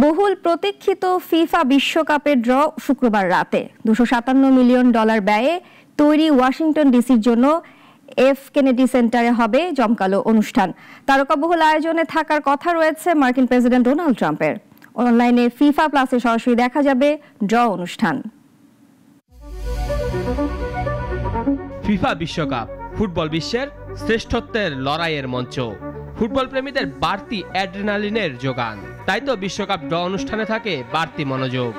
বহুল প্রতীক্ষিত ফিফা বিশ্বকাপের ড্র শুক্রবার রাতে $257 মিলিয়ন ব্যয়ে তৈরি ওয়াশিংটন ডিসির জন্য এফ কেনেডি সেন্টারে হবে জমকালো অনুষ্ঠান। তারকাবহুল আয়োজনে থাকার কথা রয়েছে মার্কিন প্রেসিডেন্ট ডোনাল্ড ট্রাম্পের। অনলাইনে ফিফা প্লাসে সরাসরি দেখা যাবে ড্র অনুষ্ঠান। ফিফা বিশ্বকাপ ফুটবল বিশ্বের শ্রেষ্ঠত্বের লড়াইয়ের মঞ্চ। ফুটবল প্রেমীদের বাড়তি অ্যাড্রেনালিনের যোগান, তাই তো বিশ্বকাপ ড্র অনুষ্ঠানে থাকে বাড়তি মনোযোগ।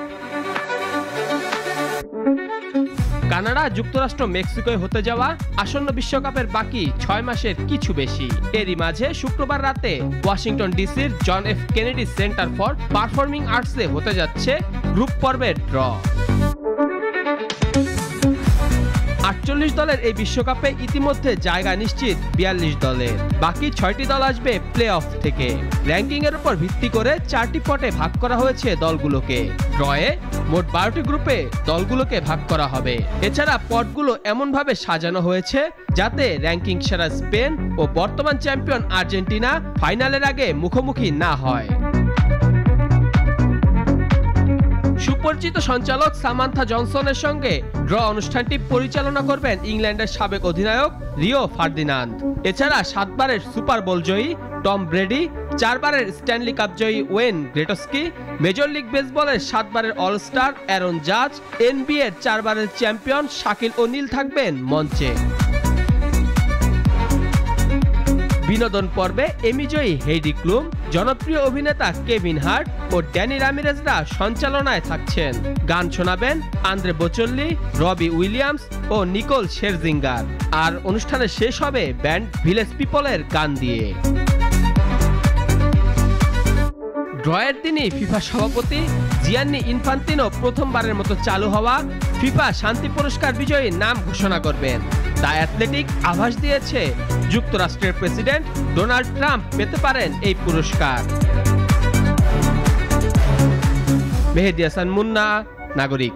কানাডা, যুক্তরাষ্ট্র, মেক্সিকোয় হতে যাওয়া আসন্ন বিশ্বকাপের বাকি 6 মাসের কিছু বেশি। এরই মাঝে শুক্রবার রাতে ওয়াশিংটন ডিসির John F Kennedy Center for performing আর্টসে হতে যাচ্ছে গ্রুপ পর্বের ড্র। 48 দলের এই বিশ্বকাপে ইতিমধ্যে জায়গা নিশ্চিত 42 দলের। বাকি 6টি দল আসবে প্লে অফ থেকে। র্যাঙ্কিং এর উপর ভিত্তি করে 4টি পটে ভাগ করা হয়েছে দলগুলোকে। ড্রয়ে মোট 12টি গ্রুপে দলগুলোকে ভাগ করা হবে। এছাড়া পটগুলো এমনভাবে সাজানো হয়েছে যাতে র্যাঙ্কিং সেরা স্পেন ও বর্তমান চ্যাম্পিয়ন আর্জেন্টিনা ফাইনালের আগে মুখোমুখি না হয়। সুপরিচিত সঞ্চালক সামান্থা জনসনের সঙ্গে ড্র অনুষ্ঠানটি পরিচালনা করবেন ইংল্যান্ডের সাবেক অধিনায়ক রিও ফার্দিনান্দ। এছাড়া 7 বারের সুপার বোল জয়ী টম ব্রেডি, 4 বারের স্ট্যানলি কাপ জয়ী ওয়েন গ্রেটস্কি, মেজর লিগ বেসবলের 7 বারের অলস্টার অ্যারন জাজ, এনবিএর 4 বারের চ্যাম্পিয়ন শাকিল ওনিল থাকবেন মঞ্চে। বিনোদন পর্বে এমি জয়ী হেইডি ক্লুম, জনপ্রিয় অভিনেতা কেভিন হার্ট ও ড্যানি রামিরেজরা সঞ্চালনায় থাকছেন। গান শোনাবেন আন্দ্রে বোচল্লি, রবি উইলিয়ামস ও নিকোল শেরজিঙ্গার। আর অনুষ্ঠানে শেষ হবে ব্যান্ড ভিলেজ পিপলের গান দিয়ে। ড্রয়ের দিনই ফিফা সভাপতি জিয়ান্নি ইনফান্তিনো প্রথমবারের মতো চালু হওয়া ফিফা শান্তি পুরস্কার বিজয়ীর নাম ঘোষণা করবেন। দ্য অ্যাথলেটিক আভাস দিয়েছে যুক্তরাষ্ট্রের প্রেসিডেন্ট ডোনাল্ড ট্রাম্প পেতে পারেন এই পুরস্কার। মেহেদী হাসান মুন্না, নাগরিক।